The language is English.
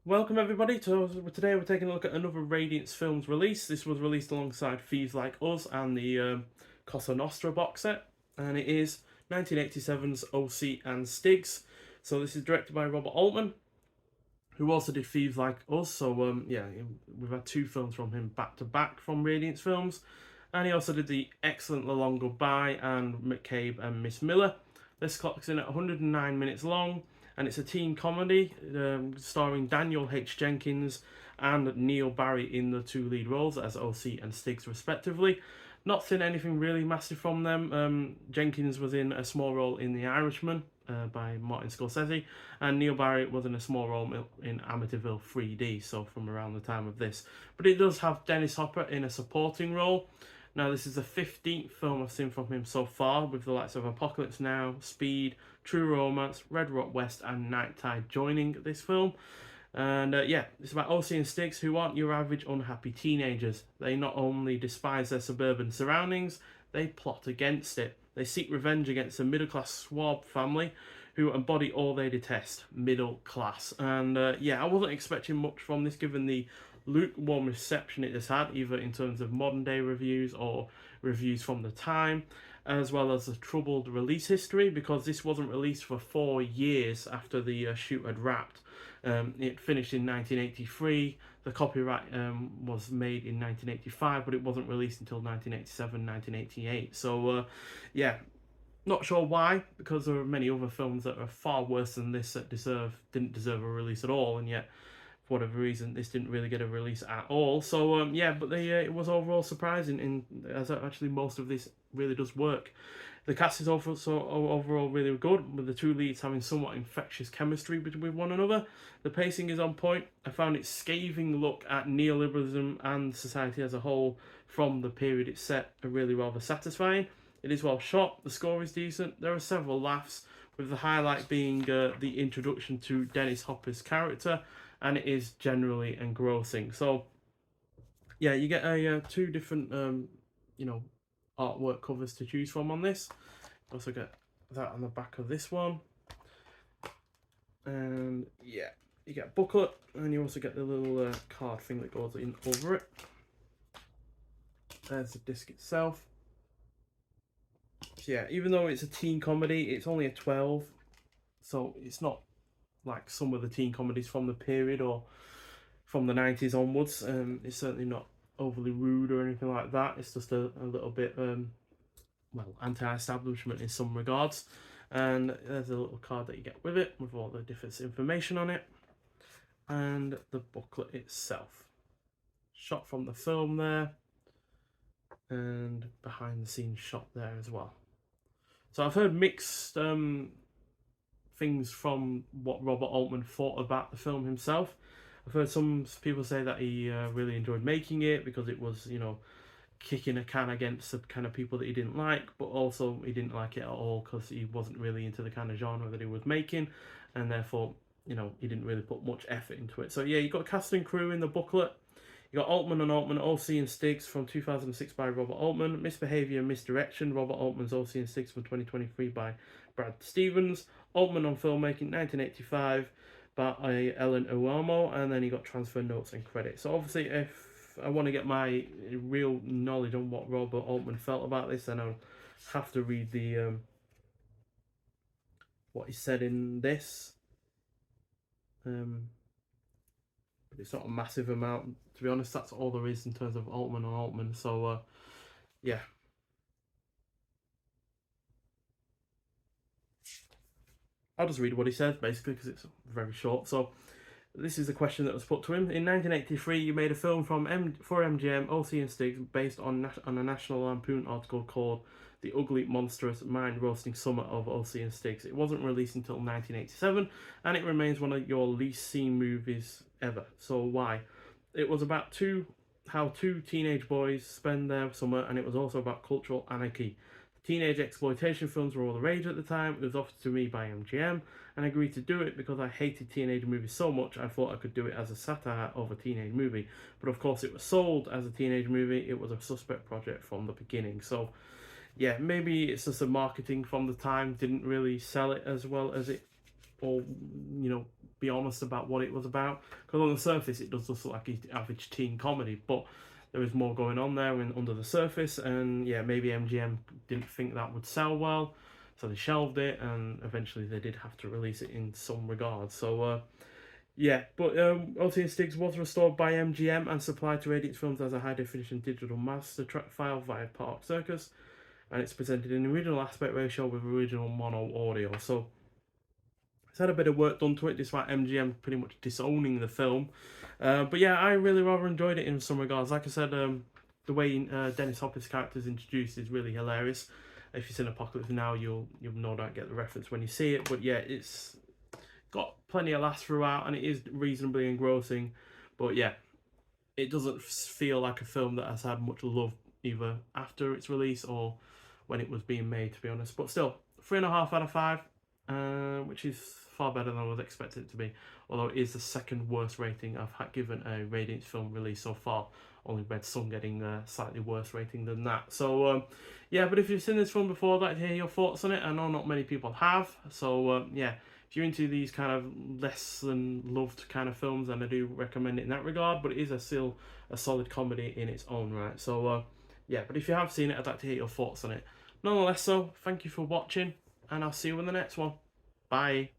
Welcome everybody to today we're taking a look at another Radiance Films release. This was released alongside Thieves Like Us and the Cosa Nostra box set, and it is 1987's OC and Stiggs. So this is directed by Robert Altman, who also did Thieves Like Us. So yeah, we've had two films from him back to back from Radiance Films, and he also did the excellent The Long Goodbye and McCabe and Miss Miller. This clocks in at 109 minutes long, and it's a teen comedy starring Daniel H. Jenkins and Neil Barry in the two lead roles as OC and Stiggs respectively. Not seen anything really massive from them. Jenkins was in a small role in The Irishman by Martin Scorsese, and Neil Barry was in a small role in Amityville 3D, so from around the time of this. But it does have Dennis Hopper in a supporting role. Now, this is the 15th film I've seen from him so far, with the likes of Apocalypse Now, Speed, True Romance, Red Rock West, and Night Tide joining this film. And yeah, it's about OC and Stiggs, who aren't your average unhappy teenagers. They not only despise their suburban surroundings, they plot against it. They seek revenge against a middle-class swab family who embody all they detest, middle class. And yeah, I wasn't expecting much from this, given the lukewarm reception it has had, either in terms of modern day reviews or reviews from the time, as well as the troubled release history, because this wasn't released for 4 years after the shoot had wrapped. It finished in 1983. The copyright was made in 1985, but it wasn't released until 1987, 1988. So yeah, not sure why, because there are many other films that are far worse than this that didn't deserve a release at all, and yet for whatever reason this didn't really get a release at all. So yeah, but it was overall surprising, as actually most of this really does work. The cast is also overall really good, with the two leads having somewhat infectious chemistry with one another. The pacing is on point. I found its scathing look at neoliberalism and society as a whole from the period it's set really rather satisfying. It is well shot, the score is decent, there are several laughs, with the highlight being the introduction to Dennis Hopper's character, and it is generally engrossing. So yeah, you get two different artwork covers to choose from on this. You also get that on the back of this one, and yeah, you get a booklet, and you also get the little card thing that goes in over it. There's the disc itself. So yeah, even though it's a teen comedy, it's only a 12, so it's not like some of the teen comedies from the period or from the 90s onwards. It's certainly not overly rude or anything like that. It's just a little bit well, anti-establishment in some regards. And there's a little card that you get with it, with all the different information on it, and the booklet itself. Shot from the film there, and behind the scenes shot there as well. So I've heard mixed things from what Robert Altman thought about the film himself. I've heard some people say that he really enjoyed making it because it was, kicking a can against the kind of people that he didn't like, but also he didn't like it at all because he wasn't really into the kind of genre that he was making, and therefore, he didn't really put much effort into it. So yeah, you got cast and crew in the booklet. You got Altman and Altman, OC and Stiggs from 2006 by Robert Altman. Misbehavior and Misdirection, Robert Altman's OC and Stiggs from 2023 by Brad Stevens. Altman on Filmmaking, 1985 by Ellen Uomo, and then you got transfer notes and credits. So obviously, if I want to get my real knowledge on what Robert Altman felt about this, then I'll have to read the what he said in this. But it's not a massive amount, to be honest. That's all there is in terms of Altman and Altman. So yeah. I'll just read what he says, basically, because it's very short. So this is the question that was put to him. In 1983, you made a film for MGM, OC and Stiggs, based on a National Lampoon article called The Ugly, Monstrous, Mind-Roasting Summer of OC and Stiggs. It wasn't released until 1987, and it remains one of your least seen movies ever. So why? It was about how two teenage boys spend their summer, and it was also about cultural anarchy. Teenage exploitation films were all the rage at the time. It was offered to me by MGM, and I agreed to do it because I hated teenage movies so much I thought I could do it as a satire of a teenage movie. But of course it was sold as a teenage movie. It was a suspect project from the beginning. So yeah, maybe it's just the marketing from the time didn't really sell it as well as it, or be honest about what it was about, because on the surface it does look like an average teen comedy, but there is more going on there and under the surface, and yeah, maybe MGM didn't think that would sell well, so they shelved it, and eventually they did have to release it in some regard. So yeah, but OT and Stiggs was restored by MGM and supplied to Radiance Films as a high-definition digital master track file via Park Circus, and it's presented in the original aspect ratio with original mono audio. So it's had a bit of work done to it, despite MGM pretty much disowning the film. But yeah, I really rather enjoyed it in some regards. Like I said, the way Dennis Hopper's character is introduced is really hilarious. If you've seen Apocalypse Now, you'll no doubt get the reference when you see it. But yeah, it's got plenty of laughs throughout, and it is reasonably engrossing. But yeah, it doesn't feel like a film that has had much love either after its release or when it was being made, to be honest. But still, 3.5 out of 5, which is far better than I was expecting it to be. Although it is the second worst rating I've given a Radiance film release so far. Only Red Sun getting a slightly worse rating than that. So yeah, but if you've seen this film before, I'd like to hear your thoughts on it. I know not many people have. So yeah, if you're into these kind of less than loved kind of films, then I do recommend it in that regard. But it is still a solid comedy in its own right. So yeah, but if you have seen it, I'd like to hear your thoughts on it. Nonetheless, so thank you for watching, and I'll see you in the next one. Bye.